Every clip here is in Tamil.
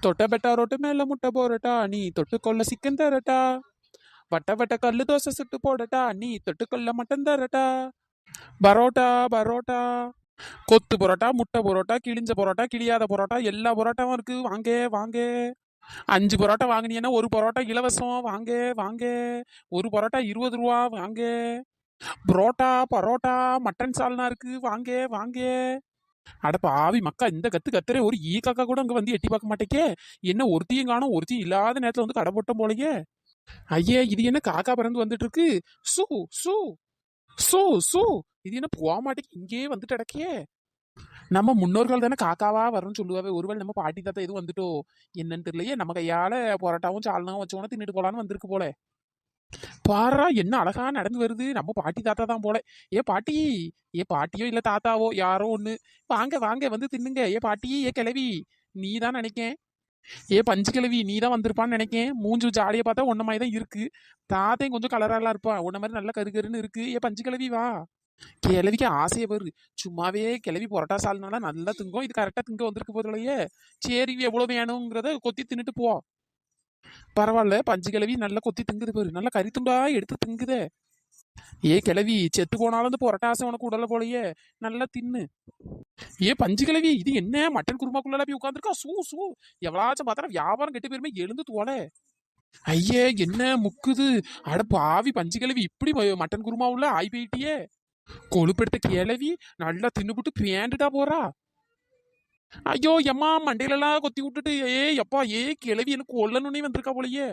தொட்ட பெட்டா ரொட்டு மேல முட்டை போறட்டா நீ தொட்டுக்கொள்ள சிக்கன் தரட்டா. வட்ட வட்ட கல்லு தோசை சுட்டு போடட்டா நீ தொட்டுக்கொள்ள மட்டன் தரட்டா. பரோட்டா பரோட்டா. கொத்து பரோட்டா, முட்டை பரோட்டா, கிழிஞ்ச பரோட்டா, கிழியாத பரோட்டா, எல்லா பரோட்டாவும் இருக்கு. வாங்க வாங்க. 5 பரோட்டா வாங்கினீங்கன்னா ஒரு பரோட்டா இலவசம். வாங்க வாங்க. ஒரு பரோட்டா 20 ரூபா. வாங்க. புரோட்டா பரோட்டா மட்டன் சால்னா இருக்கு. வாங்க வாங்க. அட பாவி மக்கா, இந்த கத்து கத்துறே ஒரு ஈ காக்கா கூட அங்க வந்து எட்டி பார்க்க மாட்டேக்கே. என்ன ஒருத்தியும் காணும், ஒருத்தியும் இல்லாத நேரத்துல வந்து கடை போட்டோம் போலயே. ஐயே, இது என்ன காக்கா பறந்து வந்துட்டு இருக்கு. சூ சூ சூ சூ. இது என்ன போக மாட்டேக்கு, இங்கேயே வந்துட்டு அடக்கே. நம்ம முன்னோர்கள் தானே காக்காவா வரும்னு சொல்லுவாவே. ஒருவேளை நம்ம பாட்டி தாத்தா எதுவும் வந்துட்டோ என்னன்னு தெரியலையே. நம்ம கையால பரோட்டாவும் சால்னாவும் வச்சோன்னா தின்னுட்டு போலான்னு வந்திருக்கு போல. பாரா என்ன அழகா நடந்து வருது. நம்ம பாட்டி தாத்தா தான் போல. ஏ பாட்டி, ஏ பாட்டியோ இல்ல தாத்தாவோ யாரோ ஒண்ணு. வாங்க வாங்க வந்து தின்னுங்க. ஏ பாட்டி, ஏ கிளவி, நீ தான் நினைக்கேன். ஏ பஞ்சு கிழவி, நீ தான் வந்திருப்பான்னு நினைக்கேன். மூஞ்சு ஜாலியை பார்த்தா உன்ன மாதிரி தான் இருக்கு. தாத்தையும் கொஞ்சம் கலராலாம் இருப்பா, உன்ன மாதிரி நல்ல கருகருன்னு இருக்கு. ஏ பஞ்சு கிழவி வா. கிழவிக்கு ஆசையை வரு. சும்மாவே கிளவி பொரோட்டா சால்னால நல்லா திங்கும். இது கரெக்டா திங்க வந்திருக்கு போதுலையே. சரி, எவ்வளவு வேணுங்கிறத கொத்தி தின்னுட்டு போ. பரவாயில்ல, பஞ்சு கிழவி நல்லா கொத்தி திங்குது பாரு. நல்லா கறி துண்டா எடுத்து திங்குதே. ஏ கிழவி, செத்து போனாலும் இந்த பொரோட்டா ஆசை உனக்கு உடல போலயே. நல்லா தின்னு. ஏ பஞ்சு கிழவி, இது என்ன மட்டன் குருமாக்குள்ள போய் உட்காந்துருக்கா. சூ சூ. எவ்வளாச்சும் பார்த்தா வியாபாரம் கெட்டு போயிருமே. எழுந்து தோலை. ஐயே, என்ன முக்குது. அட பாவி பஞ்சு கிழவி, இப்படி மட்டன் குருமா உள்ள ஆய் போயிட்டியே. கொழுப்பெடுத்த கிழவி நல்லா தின்னுபுட்டு பேண்டுட்டா போறா. ஐயோ எம்மா, மண்டையில எல்லாம் கொத்தி விட்டுட்டு. ஏ எப்பா, ஏ கிழவி எனக்கு கொல்லணுன்னே வந்திருக்கா போலயே.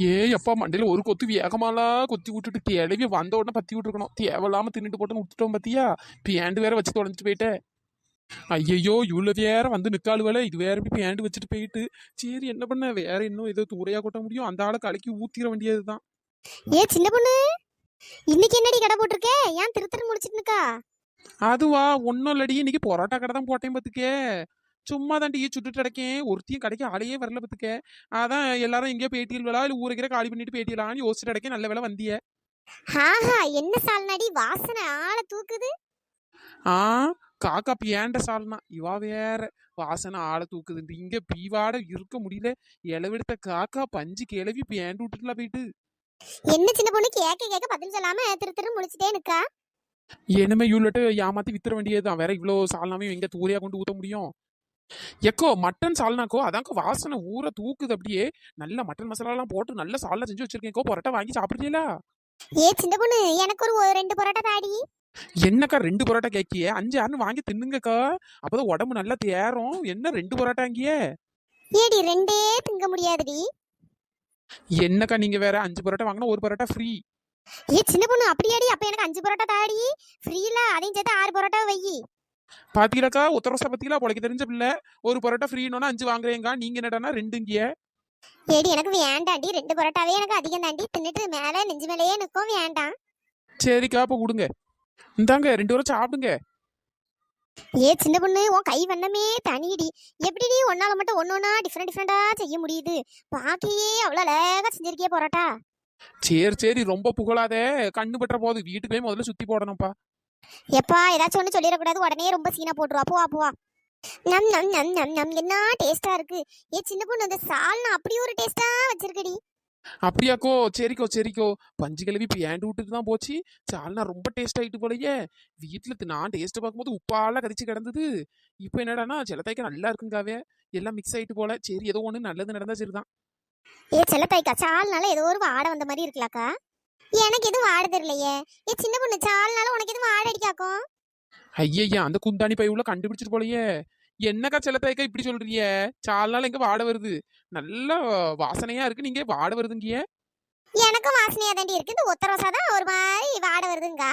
ஏ எப்பா, மண்டையில ஒரு கொத்து வேகமாலா கொத்தி விட்டுட்டு கிழவி வந்த உடனே பத்தி விட்டுருக்கணும். தேவையில்லாம தின்னுட்டு போட்டு விட்டுட்டோம் பத்தியா. பேண்டு வேற வச்சு தொலைஞ்சிட்டு போயிட்டேன். ஐயோ, இவ்வளவு வேற வந்து நிக்காளு வேலை. இது வேற இப்படி பேண்டு வச்சுட்டு போயிட்டு. சரி, என்ன பண்ண, வேற இன்னும் ஏதோ தூரையா கொட்ட முடியும். அந்த ஆளை கலக்கி ஊத்திர வேண்டியதுதான். ஏ சின்ன பொண்ணு, இன்னைக்கு என்னடி கடை போட்டிருக்கே? ஏன் திரு திரு முடிச்சிட்டு இருக்கா? அதுவா, ஒன்னும் இல்லடி. இன்னைக்கு பொரோட்டா கடை தான் போட்டேன் பத்துக்கே. சும்மா தாண்டி சுட்டுட்டு அடைக்கேன். ஒருத்தையும் கடைக்கு ஆளையே வரல பத்துக்க. அதான் எல்லாரும் எங்கேயோ பேட்டியல் வேலா இல்ல ஊருக்கிற காலி பண்ணிட்டு பேட்டியலான்னு யோசிச்சுட்டு அடைக்கேன். நல்ல வேலை வந்திய. ஆஹா, என்ன சால்னாடி வாசனை ஆளை தூக்குது. ஆ, காக்கா பியாண்ட சால்னா இவா வேற. வாசனை ஆளை தூக்குது. இங்க பீவாட இருக்க முடியல. இளவெடுத்த காக்கா பஞ்சு கிளவி பேண்டு விட்டுட்டுலாம் போயிட்டு. என்ன சின்ன பொண்ணு, கேட்க கேட்க பதில் சொல்லாம திரு திரு முடிச்சிட்டே நிக்கா? என்னமே இவ்வளோட்டு ஏமாத்தி வித்துற வேண்டியதுதான். வேற இவ்வளோ சால்னாவையும் எங்க தூரையா கொண்டு ஊத்த முடியும். எக்கோ மட்டன் சால்னாக்கோ, அதாக்கோ வாசனை ஊற தூக்குது அப்படியே. நல்ல மட்டன் மசாலாலாம் போட்டு நல்ல சால்னா செஞ்சு வச்சிருக்கேன். பொரோட்டா வாங்கி சாப்பிடுறீங்களா? ஏ சின்ன பொண்ணு, எனக்கு ஒரு 2 பரோட்டா தாடி. என்னக்கா 2 பரோட்டா கேக்கிய? 5 6 வாங்கி தின்னுங்கக்கா. அப்பதான் உடம்பு நல்லா தேரும். என்ன 2 பரோட்டாங்கிய? ஏடி, 2 திங்க முடியாதுடி. என்னக்கா நீங்க வேற, 5 பரோட்டா வாங்கினா ஒரு பரோட்டா ஃப்ரீ. ஏ சின்ன பொண்ணு, அப்படியாடி? அப்ப எனக்கு 5 பரோட்டா தாடி. ஃப்ரீல அதையும் சேர்த்து 6 பரோட்டா வை. பாத்தீங்களாக்கா, உத்தரவசா பத்திகளா பொழைக்க தெரிஞ்ச பிள்ளை. ஒரு பரோட்டா ஃப்ரீன்னு 5 வாங்குறேங்க. நீங்க என்னடானா 2ங்கிய. ஏடி, எனக்கு வேண்டாண்டி. 2 பரோட்டாவே எனக்கு அதிகம் தாண்டி. தின்னுட்டு மேல நெஞ்சு மேலேயே நிற்கும். வேண்டாம். சரிக்கா, அப்ப கொடுங்க. இந்தாங்க 2 பேரும் சாப்பிடுங்க. ஏ சின்ன பொண்ணு, உன் கை வண்ணமே தனிடி. எப்படிடி ஒன்னால மட்டும் ஒன்னொன்னா டிஃப்ரெண்ட் டிஃப்ரெண்டா செய்ய முடியுது? பாக்கையே அவ்வளோ அழகா செஞ்சிருக்கே பரோட்டா. சரி சரி, ரொம்ப புகழாத. கண்ணு பற்ற போது வீட்டுக்கு போய் முதல்ல சுத்தி போடணும்ப்பா. எப்பா, ஏதாச்சும் ஒன்று சொல்லிடக்கூடாது. உடனே ரொம்ப சீனா போட்டுருவா. போவா போவா. நம் நம் நம் நம் நம், என்ன டேஸ்டா இருக்கு. ஏ சின்ன பொண்ணு, அந்த சால்னா அப்படி ஒரு டேஸ்டா வச்சிருக்கடி. அப்படியாக்கோ, சரிக்கோ சரிக்கோ. பஞ்சு கிளவி பேண்டு விட்டுட்டு தான் போச்சு. சால்னா ரொம்ப டேஸ்ட் ஆயிட்டு போலயே. வீட்டுல நான் டேஸ்ட் பார்க்கும்போது உப்பாலாம் கரிச்சு கிடந்தது. இப்போ என்னடானா சிலத்தாய்க்க நல்லா இருக்குங்காவே. எல்லாம் மிக்ஸ் ஆயிட்டு போல. சரி, ஏதோ ஒண்ணு நல்லது நடந்தா சரிதான். ஏ செல்லத்தாய்க்கா, சால்னால ஏதோ ஒரு வாடை வந்த மாதிரி இருக்கலாக்கா. எனக்கு எதுவும் வாட தெரியலையே. ஏ சின்ன பொண்ணு, சால்னால உனக்கு எதுவும் வாட அடிக்காக்கும்? ஐயய்யா, அந்த குந்தாணி பை உள்ள கண்டுபிடிச்சிட்டு போலயே. என்னக்கா சிலத்தாய்க்கா இப்படி சொல்றீங்க? சால்னால எங்க வாட வருது? நல்ல வாசனையா இருக்கு, நீங்க வாட வருதுங்கிய. எனக்கும் வாசனையா தாண்டி இருக்கு. இந்த ஒத்த ரோசா தான் ஒரு மாதிரி வாட வருதுங்க.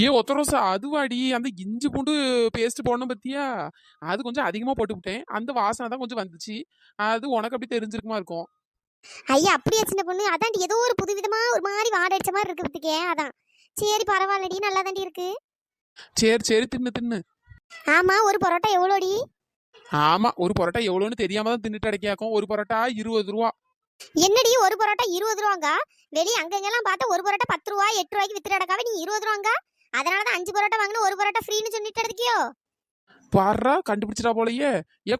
ஏ ஒத்த ரோசா, அதுவாடி அந்த இஞ்சி பூண்டு பேஸ்ட் போடணும் பத்தியா. அது கொஞ்சம் அதிகமா போட்டுவிட்டேன். அந்த வாசனை தான் கொஞ்சம் வந்துச்சு. அது உனக்கு அப்படி தெரிஞ்சிருக்குமா இருக்கும். ஐயா, அப்படியே சின்ன பொண்ணு, அதாண்டி ஏதோ ஒரு புதுவிதமா ஒரு மாதிரி வாட அடிச்ச மாதிரி இருக்கிறதுக்கே அதான். சரி, பரவாயில்லடி, நல்லா தாண்டி இருக்கு. சரி சரி, தின்னு தின்னு. ஆமா, ஒரு பரோட்டா எவ்வளோடி? ஆமா, ஒரு பரோட்டா எவ்வளோன்னு தெரியாம தான் தின்னுட்டு அடைக்காக்கும். ஒரு பரோட்டா 20 ரூபா. என்னடி, ஒரு பரோட்டா 20 ரூபாங்க? வெளியே அங்கங்கெல்லாம் பார்த்தா ஒரு பரோட்டா 10 ரூபா 8 ரூபாய்க்கு வித்துட்டு அடக்காவே, நீ 20 ரூபாங்க. அதனாலதான் 5 பரோட்டா வாங்கினா ஒரு பரோட்டா ஃப்ரீன்னு சொல்லிட்டு இருக்கியோ? பாருடா கண்டுபிடிச்சிட்டா போலயே.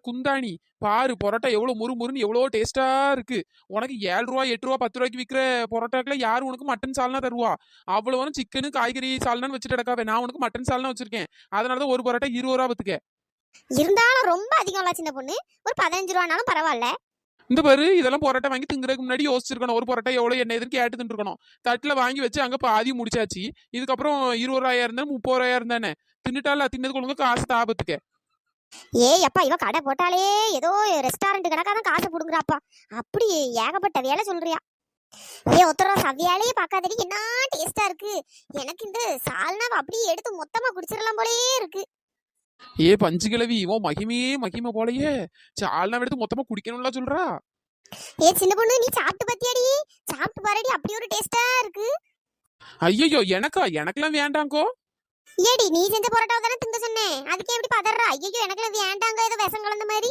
குந்தாணி, பாரு பரோட்டா எவ்வளவு முறுமுறுன்னு எவ்வளவு டேஸ்டா இருக்கு. உனக்கு 7 ரூபா 8 ரூபா 10 ரூபாய்க்கு விற்கிற பரோட்டாக்குள்ள யாரு உனக்கு மட்டன் சால்னா தருவா? அவ்வளவு சிக்கனு காய்கறி சால்னான்னு வச்சுட்டு கிடக்காவே. நான் உனக்கு மட்டன் சால்னா வச்சிருக்கேன். அதனாலதான் ஒரு பரோட்டா 20 ரூபா பத்துக்க. இருந்தாலும் ரொம்ப அதிகம்ல சின்ன பொண்ணு. ஒரு 15 ரூபானாலும் பரவாயில்ல. இந்த பாரு, இதெல்லாம் பரோட்டா வாங்கி திங்குறதுக்கு முன்னாடி யோசிச்சிருக்கணும். ஒரு பரோட்டா எவ்வளவு என்ன எதுன்னு கேட்டு தின்றுக்கணும். தட்டுல வாங்கி வச்சு அங்க பாதி முடிச்சாச்சு. இதுக்கப்புறம் 20 ரூபாயா இருந்தா 30 ரூபாயா இருந்தானே தின்னுட்டால தின்னதுக்கு ஒழுங்கு காசு தாபத்துக்க. ஏய் அப்பா, இவ கடை போட்டாலே ஏதோ ரெஸ்டாரண்ட் கணக்காதான் காசு புடுங்குறாப்பா. அப்படி ஏகப்பட்ட வேலை சொல்றியா? ஒருத்தர சவ்யாலேயே பார்க்காதடி, என்ன டேஸ்டா இருக்கு. எனக்கு இந்த சால்னாவை அப்படியே எடுத்து மொத்தமா குடிச்சிடலாம் போலயே இருக்கு. பஞ்சு கிழவி, இவன் மகிமையே மகிமை போலயே. சால்னா எடுத்து மொத்தமா குடிக்கணும்ல சொல்றா. சின்ன பொண்ணு, நீ சாப்பிட்டு பாத்தியாடி? சாப்பிட்டு பாருடி, அப்படி ஒரு டேஸ்டா இருக்கு. ஐயோ, எனக்கெல்லாம் வேண்டாங்கோ. ஏடி, நீ செஞ்ச பரோட்டாவை தானே திங்க சொன்னேன். அதுக்கே எப்படி பதறா? ஐயோ, எனக்குலாம் வேண்டாங்க, ஏதோ விஷம் கலந்த மாதிரி.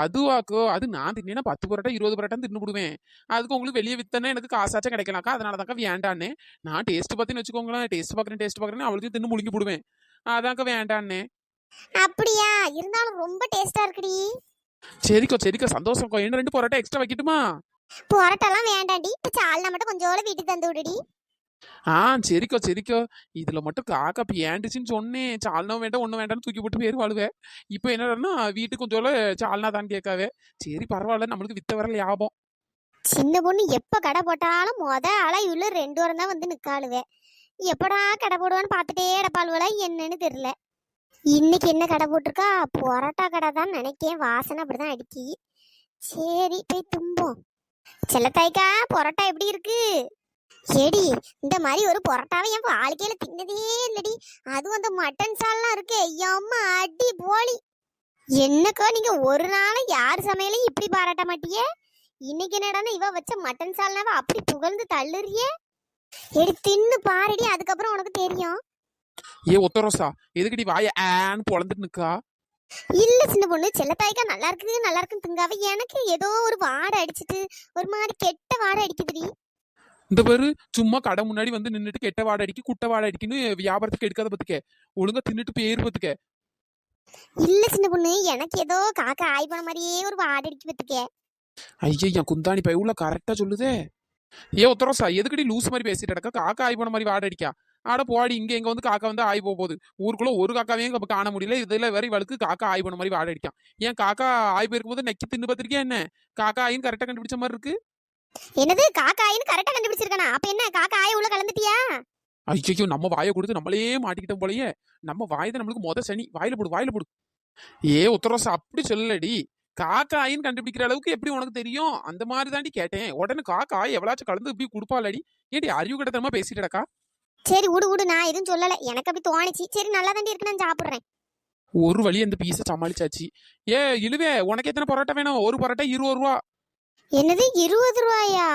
அதுவாக்கோ, அது நான் தின்னா 10 பரோட்டா 20 பரோட்டா தின்னு விடுவேன். அதுக்கு உங்களுக்கு வெளியே வித்தனா எனக்கு காசாச்சும் கிடைக்கலாக்கா. அதனாலதாக்கா வேண்டான்னு. நான் டேஸ்ட் பார்த்தேன்னு வச்சுக்கோங்களேன். டேஸ்ட் பாக்குறேன்னு அவளுக்கு தின்னு முழுங்கி போடுவேன். அதாக்கா வேண்டான்னு. அப்படியா? இருந்தாலும் ரொம்ப டேஸ்டா இருக்குடி. சரிக்கோ சந்தோஷம். என்ன 2 பரோட்டா எக்ஸ்ட்ரா வைக்கட்டுமா? பரோட்டாலாம் வேண்டாண்டி, இப்ப சால்னா மட்டும் கொஞ்சோட வீட்டுக்கு தந்து விடுடி. சரிக்கோ. இதுல மட்டும் காக்கா ஏண்டுச்சுன்னு சொன்னேன். சால்னா வேண்டாம் ஒண்ணும் வேண்டாம்னு தூக்கி போட்டு பேர் வாழுவேன். இப்ப என்னன்னா வீட்டுக்கு கொஞ்சோல சால்னா தான் கேட்காவே. சரி பரவாயில்ல, நம்மளுக்கு வித்த வர லாபம். சின்ன பொண்ணு எப்ப கடை போட்டாலும் ஆளா இவ்வளவு 2 வாரம் தான் வந்து நிக்காளுவே. எப்படா கடை போடுவான்னு பார்த்துட்டே இடப்பாளுவல, என்னன்னு தெரியல. இன்னைக்கு என்ன கடை போட்டிருக்கா? பரோட்டா கடை தான் நினைக்கேன். வாசனை அப்படிதான் அடிக்கி. சரி போய் தும்போம். செல்லத்தாய்க்கா, பரோட்டா எப்படி இருக்கு? ஏடி, இந்த மாதிரி ஒரு பரோட்டாவை என் வாழ்க்கையில தின்னதே இல்லடி. அதுவும் அந்த மட்டன் சால்லாம் இருக்கே, அம்மா அடி போலி. என்னக்கா நீங்க ஒரு நாள் யார் சமையலையும் இப்படி பாராட்ட மாட்டியே? இன்னைக்கு என்னடானா இவ வச்ச மட்டன் சால்னாவை அப்படி புகழ்ந்து தள்ளுறியே. எடி தின்னு பாருடி, அதுக்கப்புறம் உனக்கு தெரியும். ஒத்தரோசா, எதுக்கடி வாய ஆன்னு பொழந்துட்டு நிக்கா? இல்ல சின்ன பொண்ணு, செல்லத்தாய்க்கா நல்லா இருக்குன்னு திங்காவ. எனக்கு ஏதோ ஒரு வாடை அடிச்சிட்டு ஒரு மாதிரி கெட்ட வாடை அடிக்குதுடி. இந்த பேரு சும்மா கடை முன்னாடி வந்து நின்னுட்டு கெட்ட வாடை அடிக்கி குட்டை வாடை அடிக்குன்னு வியாபாரத்துக்கு எடுக்காத பத்துக்க. ஒழுங்கா தின்னுட்டு பேர் பத்துக்க. இல்ல சின்ன பொண்ணு, எனக்கு ஏதோ காக்கா ஆய் போன மாதிரியே ஒரு வாடை அடிக்கி பத்துக்க. ஐயா, குந்தாணி பையுள்ள கரெக்டா சொல்லுதே. ஒத்தரோசா, எதுக்கடி லூஸ் மாதிரி பேசிட்டு கிடக்கா? காக்கா ஆய் போன மாதிரி வாடை அடிக்கா? ஆட போடி, இங்க வந்து காக்கா வந்து ஆய் போகுது. ஊருக்குள்ள ஒரு காக்காவையும் காண முடியல. இதுல வேற இவளுக்கு காக்கா ஆய் போன மாதிரி வாடை அடிக்கான். ஏன் காக்கா ஆய் போயிருக்கும் போது நெக்கி தின்னு பார்த்திருக்கியா என்ன? காக்கா ஆயின்னு கரெக்டா கண்டுபிடிச்ச மாதிரி இருக்கு. என்னது காக்கா ஆயின்னு கரெக்டா கண்டுபிடிச்சிருக்கானா? அப்ப என்ன காக்கா ஆய் உள்ள கலந்துட்டியா? ஐயோ, நம்ம வாயை கொடுத்து நம்மளே மாட்டிக்கிட்டோம் போலயே. நம்ம வாய்தான் நம்மளுக்கு சனி. வாயில போடு. உத்தரோசா, அப்படி சொல்லலடி. காக்கா ஆயின்னு கண்டுபிடிக்கிற அளவுக்கு எப்படி உனக்கு தெரியும்? அந்த மாதிரி தாண்டி கேட்டேன். உடனே காக்கா எவ்வளாச்சும் கலந்து இப்படி கொடுப்பாளடி. ஏடி அறிவு கிட்டத்தனமா பேசிட்டடக்கா. சரி விடு, நான் எதுவும் சொல்லல. எனக்கு அப்படி தோணுச்சு. சரி நல்லா தாண்டி இருக்கு, நான் சாப்பிடுறேன். ஒரு வழி அந்த பீஸை சமாளிச்சாச்சு. இழுவே, உனக்கு எத்தனை பரோட்டா வேணும்? ஒரு பரோட்டா 20 ரூபா. என்னது 20 ரூபாயா?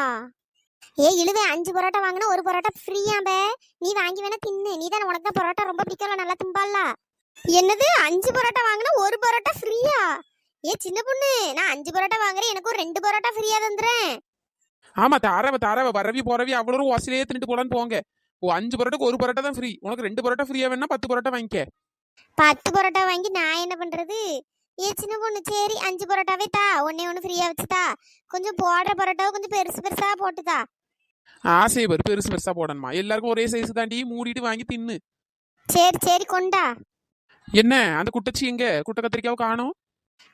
இழுவே, 5 பரோட்டா வாங்கினா ஒரு பரோட்டா ஃப்ரீயாம்பே. நீ வாங்கி வேணா தின்னு. நீ தானே, உனக்கு தான் பரோட்டா ரொம்ப பிடிக்கல, நல்லா திம்பால. என்னது 5 பரோட்டா வாங்கினா ஒரு பரோட்டா ஃப்ரீயா? சின்ன பொண்ணு, நான் 5 பரோட்டா வாங்குறேன், எனக்கு ஒரு 2 பரோட்டா ஃப்ரீயா தந்துறேன். ஆமா, தாரவ வரவி போறவி அவ்வளோ வாசிலேயே தின்னுட்டு போலான்னு போங்க. 5 பரோட்டாக்கு ஒரு பரோட்டா தான் ஃப்ரீ. உனக்கு 2 பரோட்டா ஃப்ரீயா வேணா 10 பரோட்டா வாங்கிக்க. 10 பரோட்டா வாங்கி நான் என்ன பண்றது? சின்ன பொண்ணு, சரி 5 பரோட்டாவே தா. ஒண்ணு ஃப்ரீயா வச்சுதா. கொஞ்சம் போடுற பரோட்டாவை கொஞ்சம் பெருசா போட்டுதா. ஆசை பெருசா போடணுமா? எல்லாருக்கும் ஒரே சைஸ் தாண்டி. மூடிட்டு வாங்கி தின்னு. சரி கொண்டா. என்ன அந்த குட்டச்சி எங்க? குட்டை கத்திரிக்காவை காணோம்.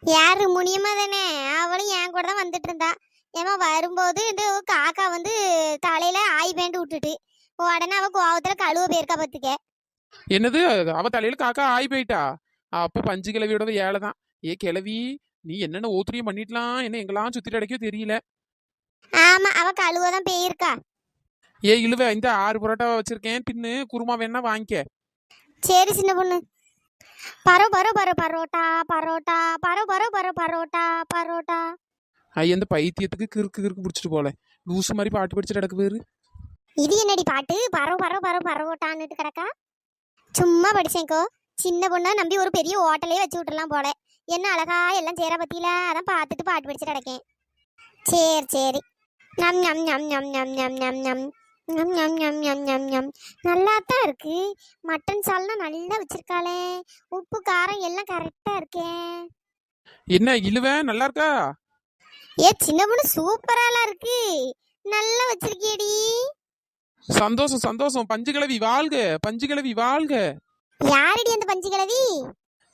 யாரு? முனியம்மா தானே. அவளும் என் கூட தான் வந்துட்டு இருந்தா. ஏமா வரும்போது இந்த காக்கா வந்து தலையில ஆய் பேண்டு விட்டுட்டு உடனே அவ கோவத்துல கழுவ போயிருக்கா பத்துக்க. என்னது? அவ தலையில காக்கா ஆய் போயிட்டா? அப்ப பஞ்சு கிழவியோட ஏழை தான். கிழவி, நீ என்னென்ன ஓத்திரியம் பண்ணிடலாம். என்ன எங்கெல்லாம் சுத்திட்டு அடைக்கோ தெரியல. ஆமா, அவ கழுவதான் போயிருக்கா. இழுவ, இந்த 6 பரோட்டா வச்சிருக்கேன், தின்னு. குருமா வேணா வாங்கிக்க. சரி சின்ன பொண்ணு. பரோட்டா. அந்த பைத்தியத்துக்கு கிறுக்கு பிடிச்சிட்டு போல. லூசு மாதிரி பாட்டு படிச்சுட்டு கிடக்கு பேரு. இது என்னடி பாட்டு? பரோட்டான்னுட்டு கிடக்கா. சும்மா படிச்சேங்கோ. சின்ன பொண்ணா நம்பி ஒரு பெரிய ஹோட்டலே வச்சு விட்டுலாம் போல. என்ன அழகா எல்லாம் சேர பத்தியில, அதான் பார்த்துட்டு பாட்டு படிச்சுட்டு கிடக்கேன். சரி. நம் நம் நம் நம் நம் நம் நம் நம். ஞம் ஞம் ஞம் ஞம் ஞம் ஞம். நல்லா தான் இருக்கு. மட்டன் சால்னா நல்லா வச்சிருக்காளே. உப்பு காரம் எல்லாம் கரெக்டா இருக்கே. என்ன இழுவேன் நல்லா இருக்கா? ஏ சின்ன பொண்ணு சூப்பராலாம் இருக்கு. நல்லா வச்சிருக்கியேடி. சந்தோஷம் சந்தோஷம். பஞ்சு கிளவி வாழ்க, பஞ்சு கிளவி வாழ்க. யாரடி அந்த பஞ்சு கிழவி?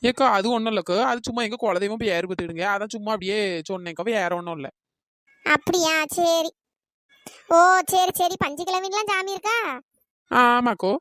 ஏக்கா அது ஒன்றும் இல்லைக்கா, அது சும்மா எங்க குலதெய்வம் போய் ஏறு பத்துடுங்க, அதான் சும்மா அப்படியே சொன்னேக்கா, வேற ஒன்றும் இல்லை. அப்படியா சரி. ஓ சரி சரி, பஞ்சு கிழவின்லாம் சாமி இருக்கா? ஆமாக்கோ.